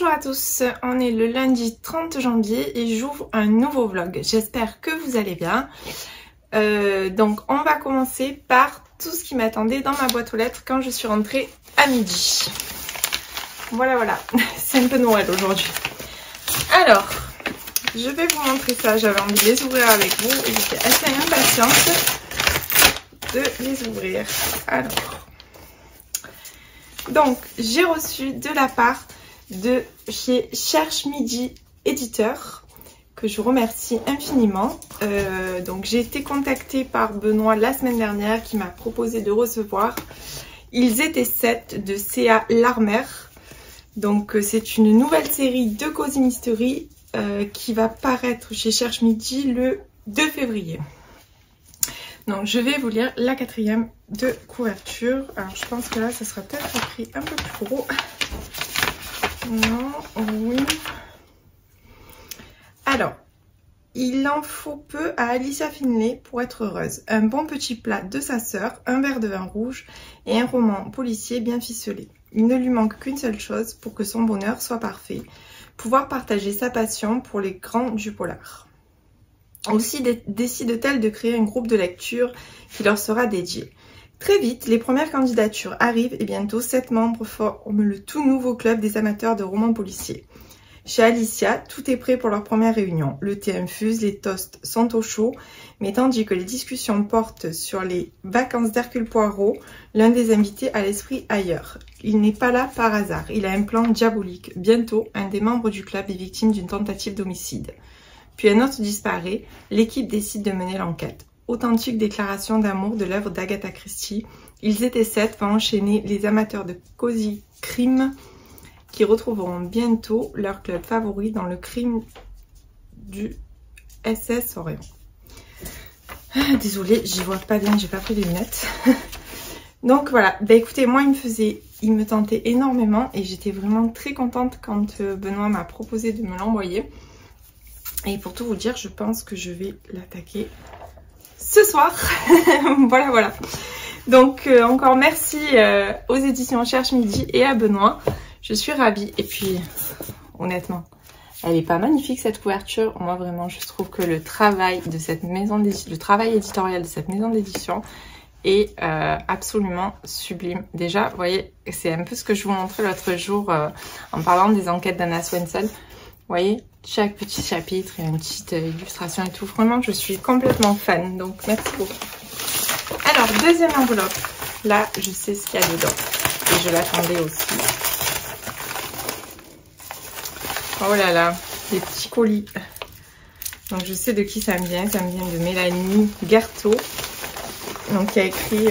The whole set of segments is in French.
Bonjour à tous, on est le lundi 30 janvier et j'ouvre un nouveau vlog. J'espère que vous allez bien. Donc on va commencer par tout ce qui m'attendait dans ma boîte aux lettres quand je suis rentrée à midi. Voilà, c'est un peu Noël aujourd'hui. Alors, je vais vous montrer ça, j'avais envie de les ouvrir avec vous et j'étais assez impatiente de les ouvrir. Alors, donc j'ai reçu de la part de chez Cherche Midi Éditeur, que je remercie infiniment. Donc j'ai été contactée par Benoît la semaine dernière qui m'a proposé de recevoir. Ils étaient 7 de C.A. Larmer. Donc c'est une nouvelle série de Cozy Mystery qui va paraître chez Cherche Midi le 2 février. Donc je vais vous lire la 4e de couverture. Alors je pense que là ça sera peut-être écrit un peu plus gros. Non, oui. Alors, il en faut peu à Alicia Finlay pour être heureuse. Un bon petit plat de sa sœur, un verre de vin rouge et un roman policier bien ficelé. Il ne lui manque qu'une seule chose pour que son bonheur soit parfait. Pouvoir partager sa passion pour les grands du polar. Aussi décide-t-elle de créer un groupe de lecture qui leur sera dédié. Très vite, les premières candidatures arrivent et bientôt 7 membres forment le tout nouveau club des amateurs de romans policiers. Chez Alicia, tout est prêt pour leur première réunion. Le thé infuse, les toasts sont au chaud, mais tandis que les discussions portent sur les vacances d'Hercule Poirot, l'un des invités a l'esprit ailleurs. Il n'est pas là par hasard, il a un plan diabolique. Bientôt, un des membres du club est victime d'une tentative d'homicide. Puis un autre disparaît, l'équipe décide de mener l'enquête. Authentique déclaration d'amour de l'œuvre d'Agatha Christie. Ils étaient 7 va enchaîner les amateurs de Cozy Crime qui retrouveront bientôt leur club favori dans le crime du SS Orient. Désolée, j'y vois pas bien, j'ai pas pris les lunettes. Donc voilà, bah écoutez, moi il me tentait énormément et j'étais vraiment très contente quand Benoît m'a proposé de me l'envoyer. Et pour tout vous dire, je pense que je vais l'attaquer ce soir. voilà. Donc encore merci aux éditions Cherche Midi et à Benoît. Je suis ravie. Et puis honnêtement, elle est pas magnifique cette couverture. Moi vraiment, je trouve que le travail de cette maison d'édition, le travail éditorial de cette maison d'édition est absolument sublime. Déjà, vous voyez, c'est un peu ce que je vous montrais l'autre jour en parlant des enquêtes d'Anna Swenson. Vous voyez, chaque petit chapitre et une petite illustration et tout. Vraiment, je suis complètement fan. Donc, merci beaucoup. Alors, deuxième enveloppe. Là, je sais ce qu'il y a dedans. Et je l'attendais aussi. Oh là là, des petits colis. Donc, je sais de qui ça me vient. Ça me vient de Mélanie Gerto. Donc, qui a écrit...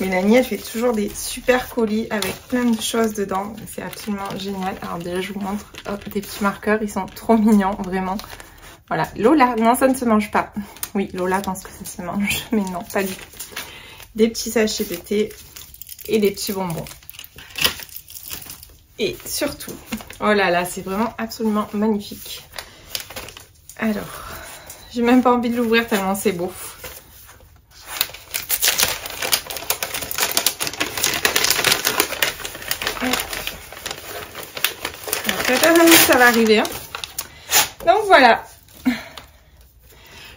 Mélanie, elle fait toujours des super colis avec plein de choses dedans. C'est absolument génial. Alors déjà, je vous montre des petits marqueurs. Ils sont trop mignons, vraiment. Voilà. Lola, non, ça ne se mange pas. Oui, Lola pense que ça se mange, mais non, pas du tout. Des petits sachets de thé et des petits bonbons. Et surtout, oh là là, c'est vraiment absolument magnifique. Alors, j'ai même pas envie de l'ouvrir tellement c'est beau. Ça va arriver. Hein. Donc voilà.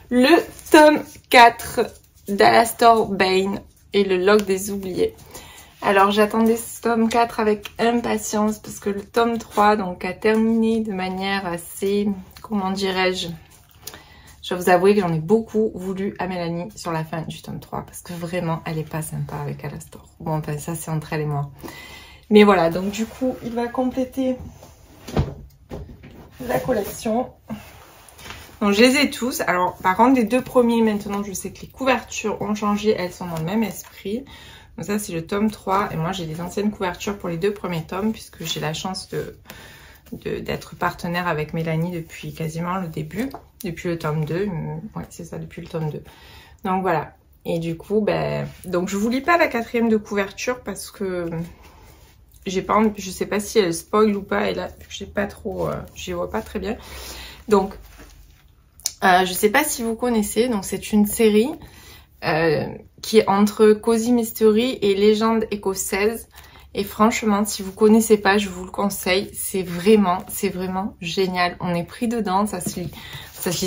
Le tome 4 d'Alastor Bain et le log des oubliés. Alors j'attendais ce tome 4 avec impatience parce que le tome 3 donc a terminé de manière assez, comment dirais-je, je vais vous avouer que j'en ai beaucoup voulu à Mélanie sur la fin du tome 3 parce que vraiment elle est pas sympa avec Alastor. Bon, enfin ça c'est entre elle et moi. Mais voilà, donc du coup il va compléter la collection. Donc je les ai tous. Alors par contre les deux premiers maintenant je sais que les couvertures ont changé. Elles sont dans le même esprit. Donc ça c'est le tome 3. Et moi j'ai des anciennes couvertures pour les deux premiers tomes. Puisque j'ai la chance d'être partenaire avec Mélanie depuis quasiment le début. Depuis le tome 2. Ouais c'est ça, depuis le tome 2. Donc voilà. Et du coup ben... Donc je vous lis pas la 4e de couverture parce que... J'ai pas, je sais pas si elle spoil ou pas, et là j'ai pas trop, j'y vois pas très bien. Donc, je sais pas si vous connaissez, donc c'est une série qui est entre Cozy Mystery et Légende écossaise. Et franchement, si vous connaissez pas, je vous le conseille. C'est vraiment génial. On est pris dedans, ça se lit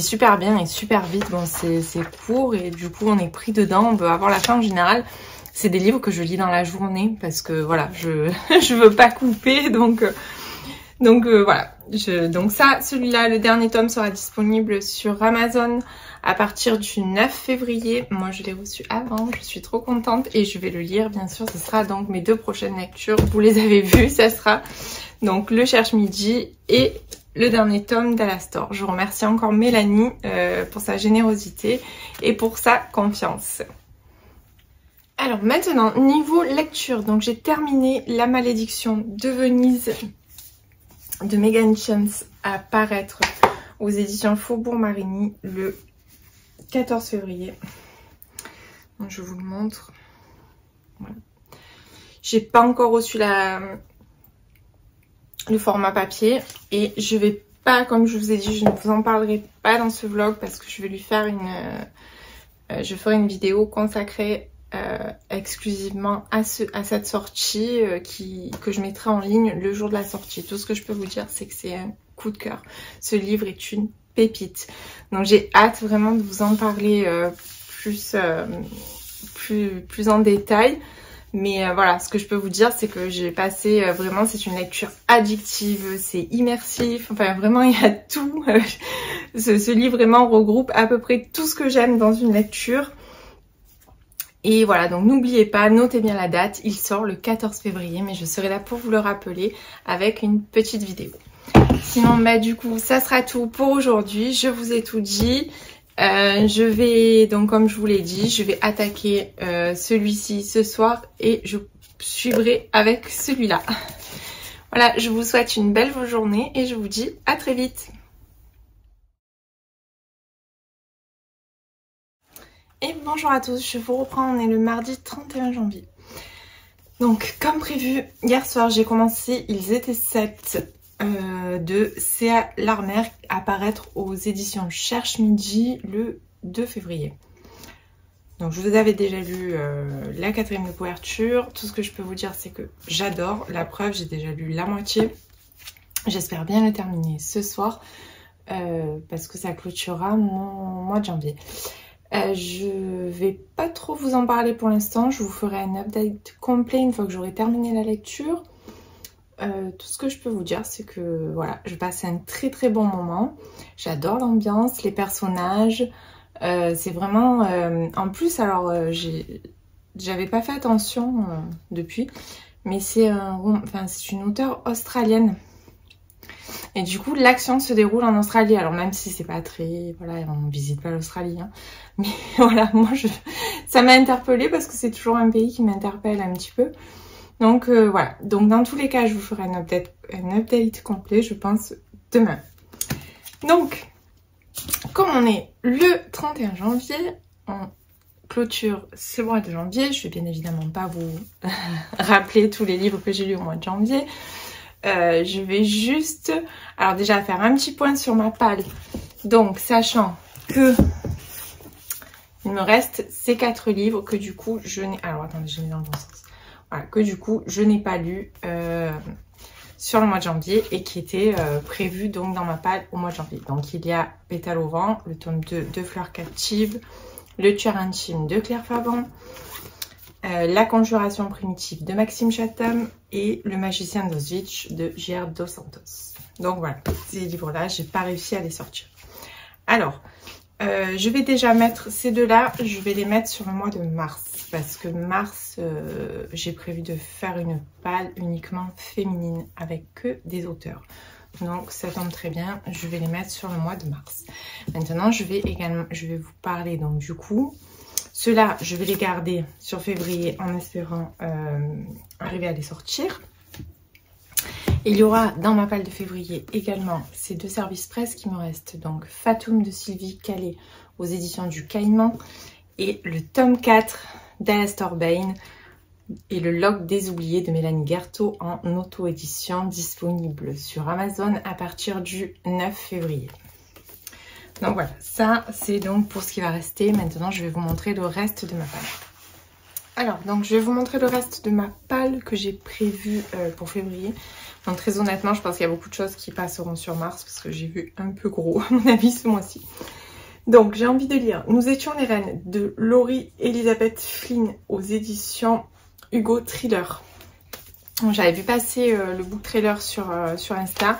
super bien et super vite. Bon, c'est court et du coup, on est pris dedans. On peut avoir la fin en général. C'est des livres que je lis dans la journée parce que voilà, je veux pas couper, donc voilà. Donc ça, celui-là, le dernier tome sera disponible sur Amazon à partir du 9 février. Moi, je l'ai reçu avant, je suis trop contente et je vais le lire, bien sûr. Ce sera donc mes 2 prochaines lectures. Vous les avez vues, ça sera donc Le Cherche Midi et le dernier tome d'Alastor. Je remercie encore Mélanie pour sa générosité et pour sa confiance. Alors maintenant, niveau lecture, donc j'ai terminé La Malédiction de Venise de Megan Chance à paraître aux éditions Faubourg Marigny le 14 février. Donc, je vous le montre. Voilà. J'ai pas encore reçu le format papier et je vais pas, comme je vous ai dit, je ne vous en parlerai pas dans ce vlog parce que je vais lui faire je ferai une vidéo consacrée exclusivement à cette sortie que je mettrai en ligne le jour de la sortie. Tout ce que je peux vous dire, c'est que c'est un coup de cœur. Ce livre est une pépite. Donc j'ai hâte vraiment de vous en parler plus en détail. Mais voilà, ce que je peux vous dire, c'est que j'ai passé vraiment, c'est une lecture addictive, c'est immersif, enfin vraiment il y a tout. Ce livre vraiment regroupe à peu près tout ce que j'aime dans une lecture. Et voilà, donc n'oubliez pas, notez bien la date, il sort le 14 février, mais je serai là pour vous le rappeler avec une petite vidéo. Sinon, bah du coup, ça sera tout pour aujourd'hui, je vous ai tout dit. Je vais, donc comme je vous l'ai dit, je vais attaquer celui-ci ce soir et je suivrai avec celui-là. Voilà, je vous souhaite une belle journée et je vous dis à très vite. Et bonjour à tous, je vous reprends, on est le mardi 31 janvier. Donc comme prévu, hier soir j'ai commencé Ils étaient 7 de C.A. Larmer à paraître aux éditions Cherche Midi le 2 février. Donc je vous avais déjà lu la 4e de couverture. Tout ce que je peux vous dire c'est que j'adore. La preuve, j'ai déjà lu la moitié. J'espère bien le terminer ce soir parce que ça clôturera mon mois de janvier. Je vais pas trop vous en parler pour l'instant. Je vous ferai un update complet une fois que j'aurai terminé la lecture. Tout ce que je peux vous dire, c'est que voilà, je passe un très bon moment. J'adore l'ambiance, les personnages. C'est vraiment... en plus, alors, j'avais pas fait attention depuis, mais c'est une auteure australienne. Et du coup, l'action se déroule en Australie. Alors même si c'est pas très... Voilà, on visite pas l'Australie. Hein. Mais voilà, moi, ça m'a interpellée parce que c'est toujours un pays qui m'interpelle un petit peu. Donc voilà. Donc dans tous les cas, je vous ferai un update complet, je pense, demain. Donc, comme on est le 31 janvier, on clôture ce mois de janvier. Je vais bien évidemment pas vous rappeler tous les livres que j'ai lus au mois de janvier. Je vais juste, alors déjà faire un petit point sur ma palle. Donc, sachant que il me reste ces 4 livres que du coup je n'ai... Alors attendez, j'ai mis dans le bon sens. Voilà, que du coup je n'ai pas lu sur le mois de janvier et qui était prévu donc dans ma palle au mois de janvier. Donc il y a Pétale au vent, le tome 2 de Fleurs captives, Le tueur intime de Claire Favant, La conjuration primitive de Maxime Chatham et Le magicien d'Auschwitz de J.R. Dos Santos. Donc voilà, ces livres-là, j'ai pas réussi à les sortir. Alors, je vais déjà mettre ces deux-là, je vais les mettre sur le mois de mars. Parce que mars, j'ai prévu de faire une palle uniquement féminine avec que des auteurs. Donc ça tombe très bien, je vais les mettre sur le mois de mars. Maintenant, je vais vous parler donc du coup. Ceux-là, je vais les garder sur février en espérant arriver à les sortir. Il y aura dans ma palle de février également ces 2 services presse qui me restent. Donc Fatoum de Sylvie Calais aux éditions du Caïman et le tome 4 d'Alastor Bain et le log des oubliés de Mélanie Guertaud en auto-édition disponible sur Amazon à partir du 9 février. Donc voilà, ça c'est donc pour ce qui va rester. Maintenant je vais vous montrer le reste de ma palle. Alors, donc je vais vous montrer le reste de ma palle que j'ai prévue pour février. Donc très honnêtement, je pense qu'il y a beaucoup de choses qui passeront sur mars parce que j'ai vu un peu gros à mon avis ce mois-ci. Donc j'ai envie de lire Nous étions les reines de Laurie Elizabeth Flynn aux éditions Hugo Thriller. J'avais vu passer le book trailer sur Insta,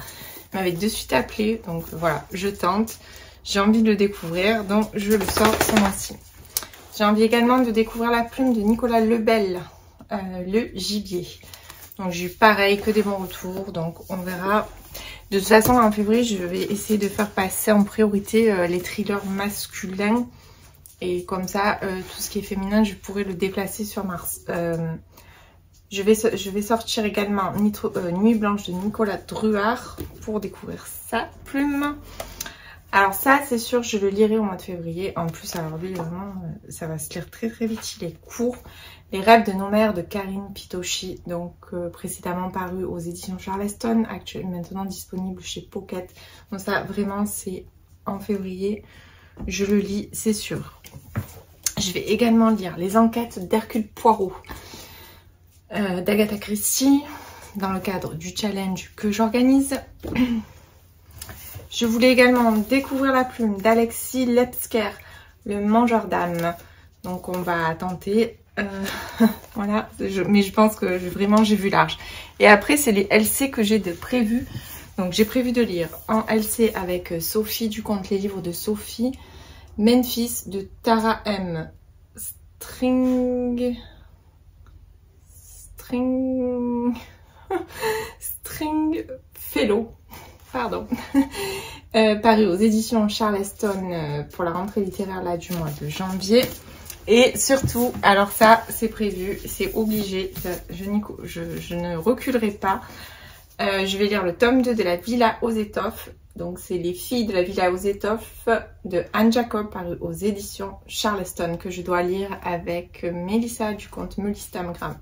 il m'avait de suite appelé, donc voilà, je tente. J'ai envie de le découvrir, donc je le sors ce mois-ci. J'ai envie également de découvrir La Plume de Nicolas Lebel, Le Gibier. Donc j'ai eu pareil, que des bons retours, donc on verra. De toute façon, en février, je vais essayer de faire passer en priorité les thrillers masculins. Et comme ça, tout ce qui est féminin, je pourrais le déplacer sur mars. Je vais sortir également Nuit Blanche de Nicolas Druard pour découvrir sa plume. Alors ça, c'est sûr, je le lirai au mois de février. En plus, alors lui, vraiment, ça va se lire très très vite. Il est court. Les rêves de nos mères de Karine Pitochi, donc précédemment paru aux éditions Charleston, actuellement maintenant disponible chez Pocket. Donc ça, vraiment, c'est en février. Je le lis, c'est sûr. Je vais également lire Les enquêtes d'Hercule Poirot d'Agatha Christie, dans le cadre du challenge que j'organise. Je voulais également découvrir La Plume d'Alexis Lepsker, Le Mangeur d'âme. Donc on va tenter. Voilà, mais je pense que vraiment j'ai vu large. Et après c'est les LC que j'ai de prévu. Donc j'ai prévu de lire en LC avec Sophie du Conte, les livres de Sophie, Memphis de Tara M, Stringfellow, pardon, paru aux éditions Charleston pour la rentrée littéraire là du mois de janvier. Et surtout, alors ça c'est prévu, c'est obligé, je ne reculerai pas. Je vais lire le tome 2 de La Villa aux étoffes. Donc c'est Les filles de la Villa aux étoffes de Anne Jacob, paru aux éditions Charleston, que je dois lire avec Mélissa du compte Melistamgram.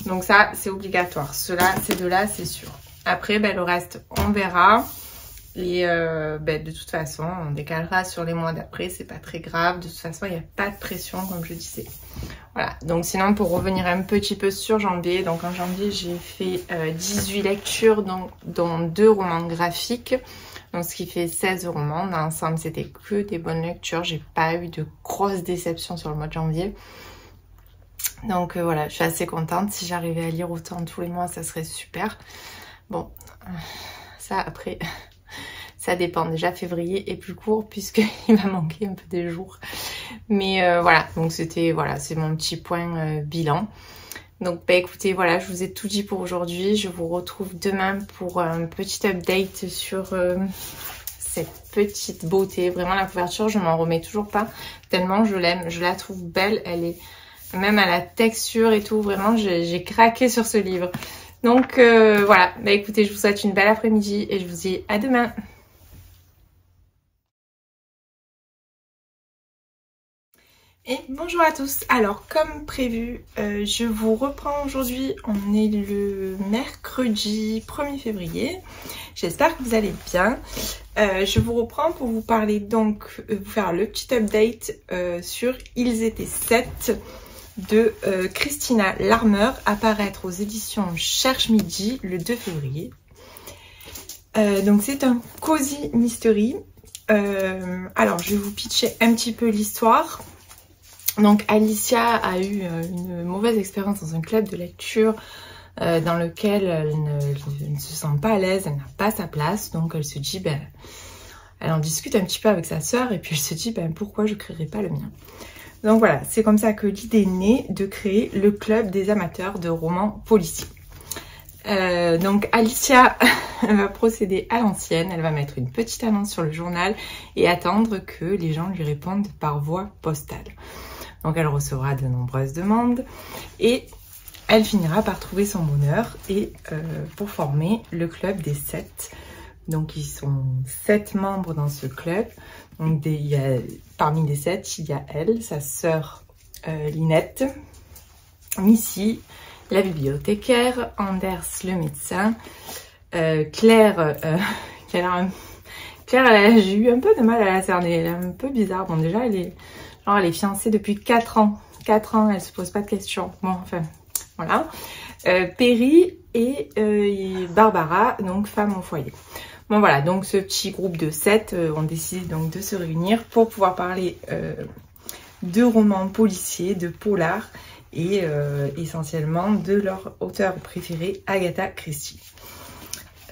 Donc ça c'est obligatoire, ces deux-là c'est sûr. Après le reste on verra. Et de toute façon on décalera sur les mois d'après, c'est pas très grave. De toute façon il n'y a pas de pression comme je disais. Voilà, donc sinon pour revenir un petit peu sur janvier, donc en janvier j'ai fait 18 lectures, dont 2 romans graphiques, donc ce qui fait 16 romans. Dans l'ensemble c'était que des bonnes lectures, j'ai pas eu de grosses déceptions sur le mois de janvier. Donc voilà, je suis assez contente. Si j'arrivais à lire autant tous les mois, ça serait super. Bon, ça après, ça dépend. Déjà février est plus court puisqu'il va manquer un peu des jours. Mais voilà, donc c'était, voilà, c'est mon petit point bilan. Donc écoutez, voilà, je vous ai tout dit pour aujourd'hui. Je vous retrouve demain pour un petit update sur cette petite beauté. Vraiment la couverture, je m'en remets toujours pas tellement je l'aime. Je la trouve belle, elle est même à la texture et tout. Vraiment, j'ai craqué sur ce livre. Donc voilà, écoutez, je vous souhaite une belle après-midi et je vous dis à demain. Et bonjour à tous. Alors comme prévu, je vous reprends aujourd'hui. On est le mercredi 1er février. J'espère que vous allez bien. Je vous reprends pour vous parler donc, vous faire le petit update sur Ils étaient 7 de Christina Larmer, apparaître aux éditions Cherche Midi le 2 février. Donc c'est un cozy mystery. Alors je vais vous pitcher un petit peu l'histoire. Donc Alicia a eu une mauvaise expérience dans un club de lecture dans lequel elle ne se sent pas à l'aise, elle n'a pas sa place. Donc elle se dit, elle en discute un petit peu avec sa sœur et puis elle se dit, pourquoi je ne créerai pas le mien. Donc voilà, c'est comme ça que l'idée est née de créer le club des amateurs de romans policiers. Donc Alicia va procéder à l'ancienne, elle va mettre une petite annonce sur le journal et attendre que les gens lui répondent par voie postale. Donc elle recevra de nombreuses demandes et elle finira par trouver son bonheur et pour former le club des 7. Donc ils sont 7 membres dans ce club. Donc parmi les 7, il y a elle, sa sœur Linette, Missy, la bibliothécaire, Anders le médecin, Claire, j'ai eu un peu de mal à la cerner, elle est un peu bizarre. Bon déjà elle est Genre, elle est fiancée depuis 4 ans. 4 ans, elle se pose pas de questions. Bon, enfin, voilà. Perry et Barbara, donc femme au foyer. Bon, voilà, donc ce petit groupe de 7, on décide donc de se réunir pour pouvoir parler de romans policiers, de polars et essentiellement de leur auteur préféré, Agatha Christie.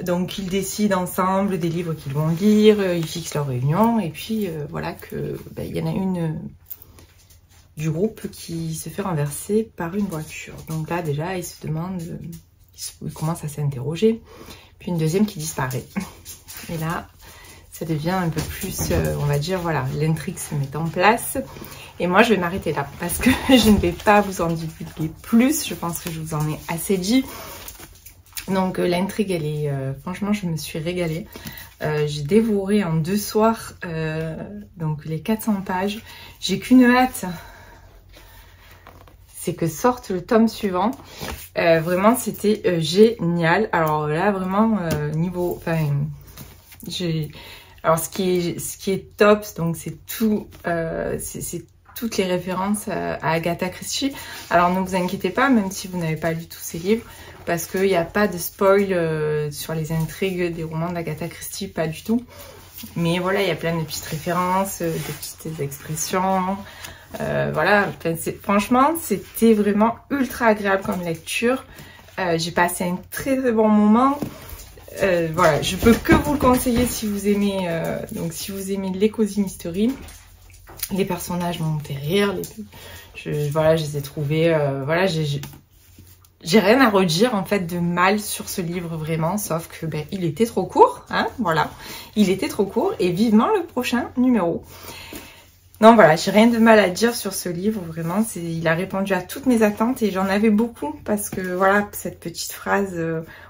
Donc ils décident ensemble des livres qu'ils vont lire, ils fixent leur réunion et puis voilà que y en a une du groupe qui se fait renverser par une voiture. Donc là déjà ils se demandent, ils commencent à s'interroger, puis une deuxième qui disparaît. Et là ça devient un peu plus, on va dire, voilà, l'intrigue se met en place. Et moi je vais m'arrêter là parce que je ne vais pas vous en divulguer plus, je pense que je vous en ai assez dit. Donc l'intrigue, elle est, franchement, je me suis régalée. J'ai dévoré en 2 soirs donc les 400 pages. J'ai qu'une hâte, c'est que sorte le tome suivant. Vraiment, c'était génial. Alors là, vraiment, niveau... Enfin, alors ce qui est top, donc c'est tout... c'est toutes les références à Agatha Christie. Alors ne vous inquiétez pas, même si vous n'avez pas lu tous ces livres, parce qu'il n'y a pas de spoil sur les intrigues des romans d'Agatha Christie, pas du tout. Mais voilà, il y a plein de petites références, de petites expressions. Voilà, franchement, c'était vraiment ultra agréable comme lecture. J'ai passé un très très bon moment. Voilà, je peux que vous le conseiller si vous aimez, donc si vous aimez les Cozy Mystery. Les personnages m'ont fait rire, voilà, je les ai trouvés, voilà, j'ai rien à redire en fait de mal sur ce livre vraiment, sauf que il était trop court, hein, voilà, il était trop court et vivement le prochain numéro. Non, voilà, j'ai rien de mal à dire sur ce livre, vraiment, il a répondu à toutes mes attentes et j'en avais beaucoup parce que voilà, cette petite phrase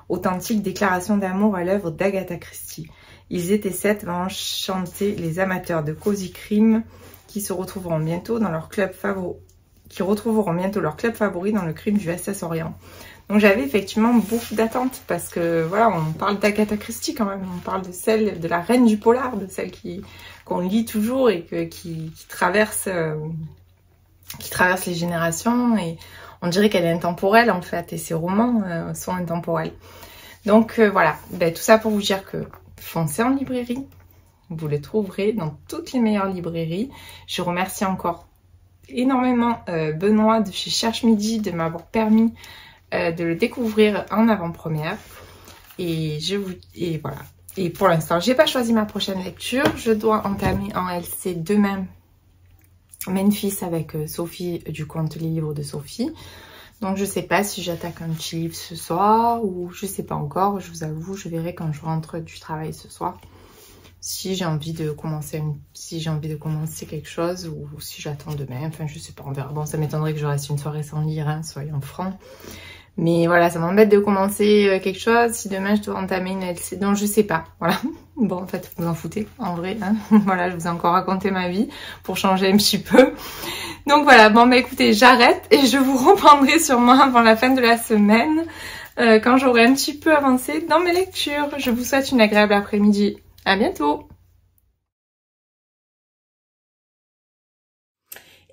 authentique, déclaration d'amour à l'œuvre d'Agatha Christie. Ils étaient 7 à enchanter les amateurs de Cozy Crime qui se retrouveront bientôt dans leur club favori, dans le crime du SS Orient. Donc j'avais effectivement beaucoup d'attentes parce que voilà, on parle d'Agatha Christie quand même, on parle de la reine du polar, de celle qu'on lit toujours et qui traverse les générations et on dirait qu'elle est intemporelle en fait et ses romans sont intemporels. Donc voilà, tout ça pour vous dire que foncez en librairie. Vous les trouverez dans toutes les meilleures librairies. Je remercie encore énormément Benoît de chez Cherche Midi de m'avoir permis de le découvrir en avant-première. Et voilà. Et pour l'instant, j'ai pas choisi ma prochaine lecture. Je dois entamer en LC demain Memphis avec Sophie du compte Les Livres de Sophie. Donc je sais pas si j'attaque un petit livre ce soir ou je sais pas encore. Je vous avoue, je verrai quand je rentre du travail ce soir. Si j'ai envie de commencer quelque chose ou si j'attends demain, enfin je sais pas, on verra. Bon, ça m'étonnerait que je reste une soirée sans lire, hein, soyons francs. Mais voilà, ça m'embête de commencer quelque chose si demain je dois entamer une LC. Donc je sais pas, voilà. Bon, en fait, vous en foutez, en vrai, hein. Voilà, je vous ai encore raconté ma vie pour changer un petit peu. Donc voilà, bon écoutez, j'arrête et je vous reprendrai sûrement avant la fin de la semaine quand j'aurai un petit peu avancé dans mes lectures. Je vous souhaite une agréable après-midi. À bientôt!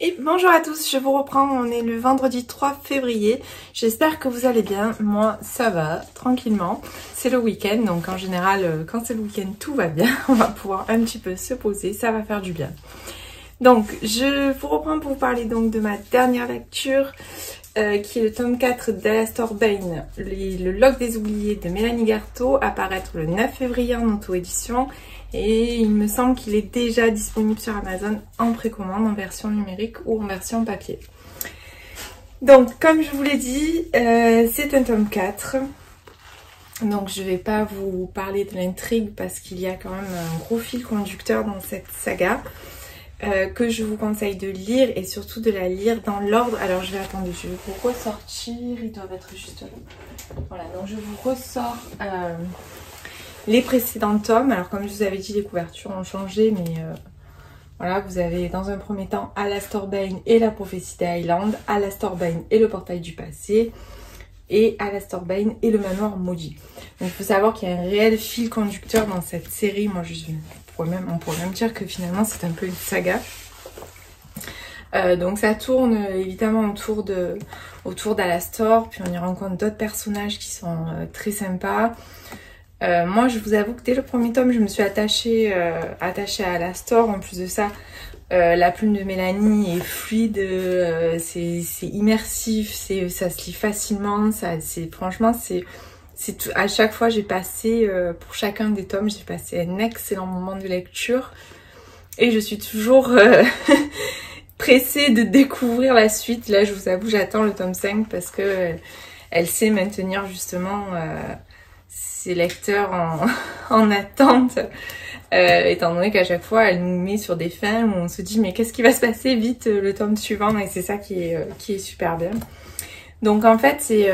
Et bonjour à tous, je vous reprends, on est le vendredi 3 février. J'espère que vous allez bien, moi ça va, tranquillement. C'est le week-end, donc en général, quand c'est le week-end, tout va bien. On va pouvoir un petit peu se poser, ça va faire du bien. Donc, je vous reprends pour vous parler donc de ma dernière lecture, qui est le tome 4 d'Alastor Bain, le Log des oubliés de Mélanie Garteau, apparaître le 9 février en auto-édition. Et il me semble qu'il est déjà disponible sur Amazon en précommande, en version numérique ou en version papier. Donc, comme je vous l'ai dit, c'est un tome 4. Donc, je ne vais pas vous parler de l'intrigue parce qu'il y a quand même un gros fil conducteur dans cette saga. Que je vous conseille de lire et surtout de la lire dans l'ordre. Alors je vais attendre, je vais vous ressortir, ils doivent être juste là. Voilà, donc je vous ressors les précédents tomes. Alors comme je vous avais dit, les couvertures ont changé, mais voilà, vous avez dans un premier temps Alastor Bain et la prophétie des Highlands, Alastor Bain et le portail du passé, et Alastor Bain et le manoir maudit. Donc il faut savoir qu'il y a un réel fil conducteur dans cette série. Moi on pourrait même dire que finalement c'est un peu une saga. Donc ça tourne évidemment autour d'Alastor, puis on y rencontre d'autres personnages qui sont très sympas. Moi je vous avoue que dès le premier tome je me suis attachée à Alastor. En plus de ça, la plume de Mélanie est fluide, c'est immersif, ça se lit facilement, franchement à chaque fois j'ai passé, pour chacun des tomes, j'ai passé un excellent moment de lecture et je suis toujours pressée de découvrir la suite. Là je vous avoue j'attends le tome 5 parce que elle sait maintenir justement ses lecteurs en attente. Étant donné qu'à chaque fois elle nous met sur des fins où on se dit mais qu'est-ce qui va se passer vite le tome suivant, et c'est ça qui est super bien. Donc en fait c'est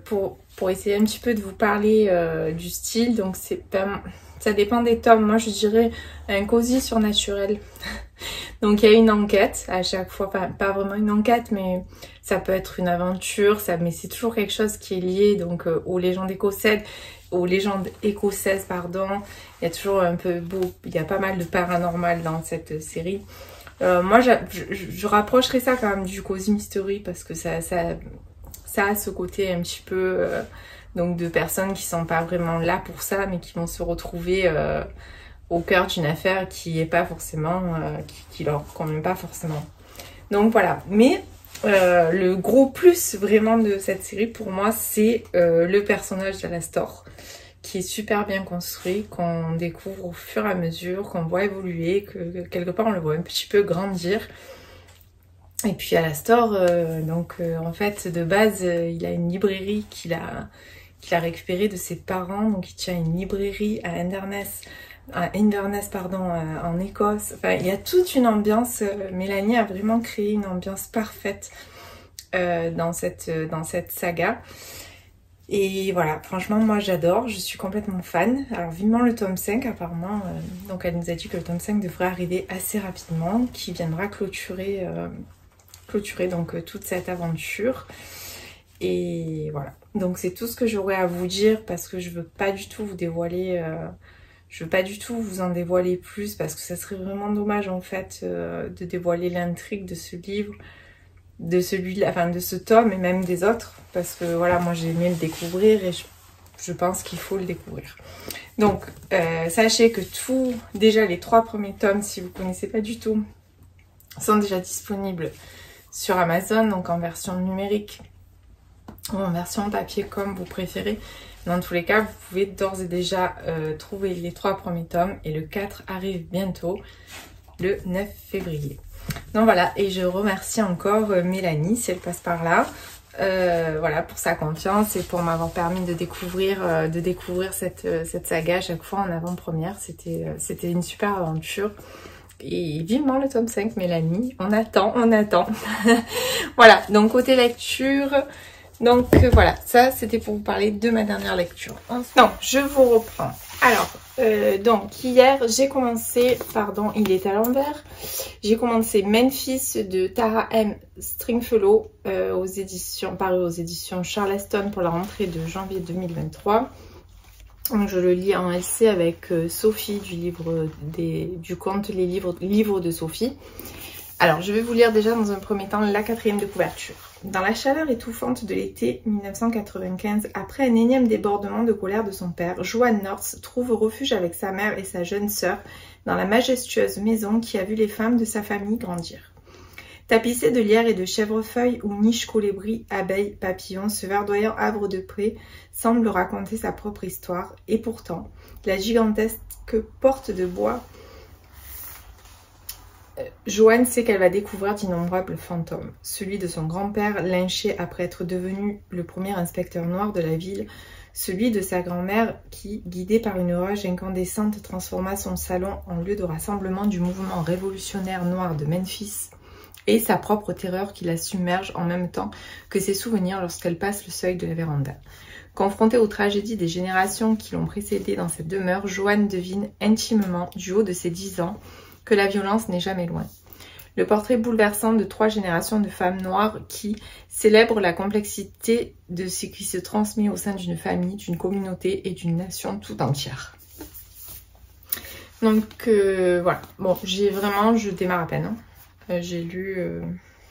pour essayer un petit peu de vous parler du style, donc ça dépend des tomes. Moi je dirais un cosy surnaturel. Donc il y a une enquête à chaque fois, pas vraiment une enquête, mais ça peut être une aventure, mais c'est toujours quelque chose qui est lié donc aux légendes écossaises, pardon. Il y a toujours un peu il y a pas mal de paranormal dans cette série. Moi je rapprocherais ça quand même du cosy mystery parce que ça a ce côté un petit peu donc de personnes qui sont pas vraiment là pour ça, mais qui vont se retrouver au cœur d'une affaire qui est pas forcément qui leur convient pas forcément. Donc voilà. Mais le gros plus vraiment de cette série pour moi, c'est le personnage d'Alastor, qui est super bien construit, qu'on découvre au fur et à mesure, qu'on voit évoluer, que quelque part on le voit un petit peu grandir. Et puis Alastor, en fait de base il a une librairie qu'il a récupérée de ses parents, donc il tient une librairie à Inverness, en Écosse. Enfin il y a toute une ambiance, Mélanie a vraiment créé une ambiance parfaite dans cette saga. Et voilà, franchement moi j'adore, je suis complètement fan. Alors vivement le tome 5 apparemment, donc elle nous a dit que le tome 5 devrait arriver assez rapidement, qui viendra clôturer donc toute cette aventure. Et voilà, donc c'est tout ce que j'aurais à vous dire parce que je veux pas du tout vous dévoiler, je veux pas du tout vous en dévoiler plus parce que ça serait vraiment dommage en fait de dévoiler l'intrigue de ce livre, de celui-là, enfin de ce tome et même des autres, parce que voilà, moi j'ai aimé le découvrir et je pense qu'il faut le découvrir. Donc sachez que déjà les 3 premiers tomes, si vous connaissez pas du tout, sont déjà disponibles sur Amazon, donc en version numérique ou en version papier comme vous préférez. Dans tous les cas, vous pouvez d'ores et déjà trouver les 3 premiers tomes et le 4 arrive bientôt, le 9 février. Donc voilà, et je remercie encore Mélanie si elle passe par là, voilà, pour sa confiance et pour m'avoir permis de découvrir cette saga à chaque fois en avant-première. C'était une super aventure. Et vivement le tome 5, Mélanie, on attend. Voilà, donc côté lecture, donc voilà, ça c'était pour vous parler de ma dernière lecture. Non, je vous reprends. Alors, donc hier j'ai commencé, pardon, il est à l'envers, j'ai commencé Memphis de Tara M. Stringfellow, paru aux éditions Charleston pour la rentrée de janvier 2023. Donc je le lis en LC avec Sophie du conte Les livres de Sophie. Alors je vais vous lire déjà dans un premier temps la 4e de couverture. Dans la chaleur étouffante de l'été 1995, après un énième débordement de colère de son père, Joan North trouve refuge avec sa mère et sa jeune sœur dans la majestueuse maison qui a vu les femmes de sa famille grandir. Tapissée de lierre et de chèvrefeuilles où niches colibris, abeilles, papillons, ce verdoyant havre de pré semble raconter sa propre histoire. Et pourtant, la gigantesque porte de bois, Joanne sait qu'elle va découvrir d'innombrables fantômes. Celui de son grand-père, lynché après être devenu le premier inspecteur noir de la ville. Celui de sa grand-mère qui, guidée par une rage incandescente, transforma son salon en lieu de rassemblement du mouvement révolutionnaire noir de Memphis. Et sa propre terreur qui la submerge en même temps que ses souvenirs lorsqu'elle passe le seuil de la véranda. Confrontée aux tragédies des générations qui l'ont précédée dans cette demeure, Joanne devine intimement, du haut de ses 10 ans, que la violence n'est jamais loin. Le portrait bouleversant de 3 générations de femmes noires qui célèbrent la complexité de ce qui se transmet au sein d'une famille, d'une communauté et d'une nation tout entière. Donc voilà, bon, je démarre à peine. Hein. j'ai lu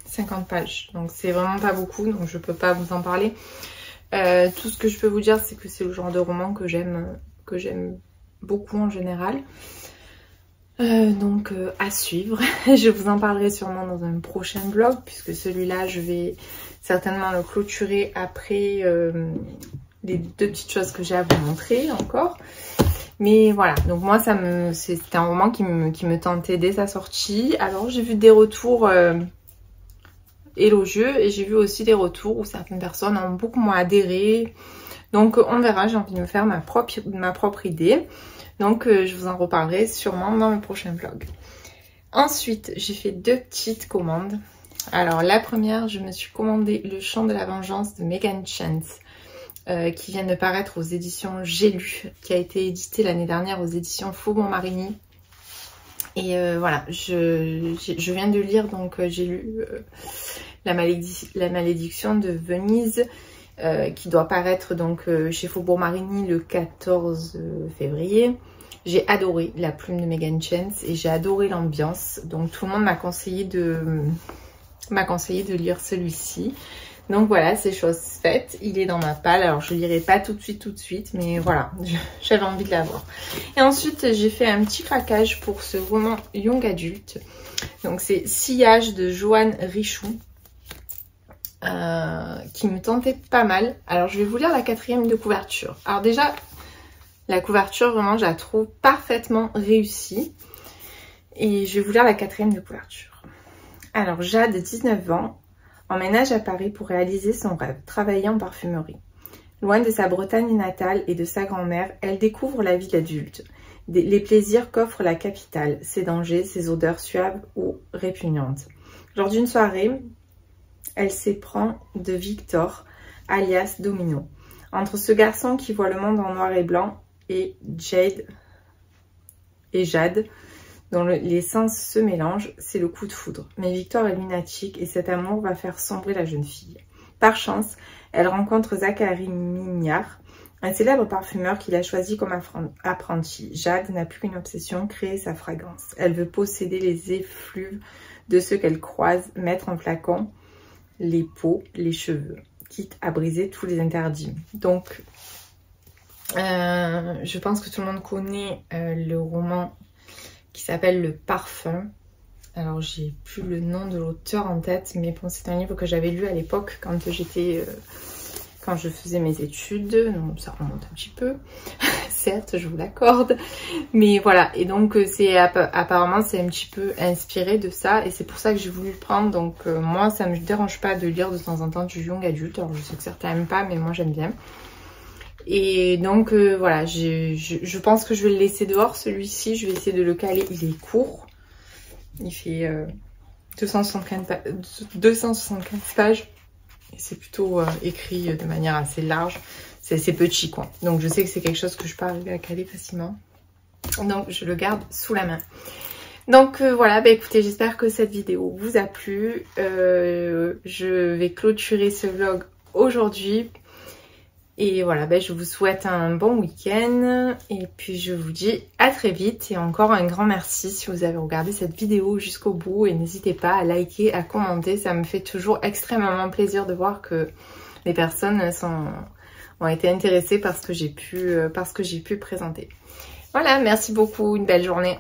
50 pages. Donc c'est vraiment pas beaucoup, donc je peux pas vous en parler. Tout ce que je peux vous dire, c'est que c'est le genre de roman que j'aime beaucoup en général. Donc à suivre. Je vous en parlerai sûrement dans un prochain vlog, puisque celui-là, je vais certainement le clôturer après les 2 petites choses que j'ai à vous montrer encore. Mais voilà, donc moi c'était un roman qui me tentait dès sa sortie. Alors j'ai vu des retours élogieux et j'ai vu aussi des retours où certaines personnes ont beaucoup moins adhéré. Donc on verra, j'ai envie de me faire ma propre idée. Donc je vous en reparlerai sûrement dans le prochain vlog. Ensuite, j'ai fait 2 petites commandes. Alors la première, je me suis commandé Le Chant de la Vengeance de Megan Chance. Qui vient de paraître aux éditions J'ai lu, qui a été édité l'année dernière aux éditions Faubourg-Marigny. Et voilà, je viens de lire, donc j'ai lu la malédiction de Venise, qui doit paraître donc chez Faubourg-Marigny le 14 février. J'ai adoré la plume de Megan Chance et j'ai adoré l'ambiance. Donc tout le monde m'a conseillé de lire celui-ci. Donc voilà, c'est chose faite, il est dans ma palle. Alors je ne lirai pas tout de suite, mais voilà, j'avais envie de l'avoir. Et ensuite, j'ai fait un petit craquage pour ce roman Young Adulte. Donc c'est Sillage de Joanne Richoux, qui me tentait pas mal. Alors je vais vous lire la 4e de couverture. Alors déjà, la couverture, vraiment, je la trouve parfaitement réussie. Et je vais vous lire la 4e de couverture. Alors Jade, 19 ans, emménage à Paris pour réaliser son rêve, travailler en parfumerie. Loin de sa Bretagne natale et de sa grand-mère, elle découvre la vie d'adulte, les plaisirs qu'offre la capitale, ses dangers, ses odeurs suaves ou répugnantes. Lors d'une soirée, elle s'éprend de Victor, alias Domino. Entre ce garçon qui voit le monde en noir et blanc et Jade, dont les sens se mélangent, c'est le coup de foudre. Mais Victor est lunatique et cet amour va faire sombrer la jeune fille. Par chance, elle rencontre Zachary Mignard, un célèbre parfumeur qui l'a choisi comme apprenti. Jade n'a plus qu'une obsession, créer sa fragrance. Elle veut posséder les effluves de ceux qu'elle croise, mettre en flacon les peaux, les cheveux, quitte à briser tous les interdits. Donc, je pense que tout le monde connaît le roman qui s'appelle Le Parfum. Alors j'ai plus le nom de l'auteur en tête, mais bon, c'est un livre que j'avais lu à l'époque quand quand je faisais mes études. Donc ça remonte un petit peu, certes, je vous l'accorde, mais voilà. Et donc apparemment c'est un petit peu inspiré de ça, et c'est pour ça que j'ai voulu le prendre. Donc moi, ça me dérange pas de lire de temps en temps du young adulte. Alors je sais que certains n'aiment pas, mais moi j'aime bien. Et donc voilà, je pense que je vais le laisser dehors, celui-ci. Je vais essayer de le caler. Il est court. Il fait 275 pages. Et c'est plutôt écrit de manière assez large. C'est assez petit, quoi. Donc je sais que c'est quelque chose que je peux arriver à caler facilement. Donc je le garde sous la main. Donc voilà, bah écoutez, j'espère que cette vidéo vous a plu. Je vais clôturer ce vlog aujourd'hui. Et voilà, ben je vous souhaite un bon week-end et puis je vous dis à très vite. Et encore un grand merci si vous avez regardé cette vidéo jusqu'au bout, et n'hésitez pas à liker, à commenter. Ça me fait toujours extrêmement plaisir de voir que les personnes ont été intéressées par ce que j'ai pu présenter. Voilà, merci beaucoup, une belle journée.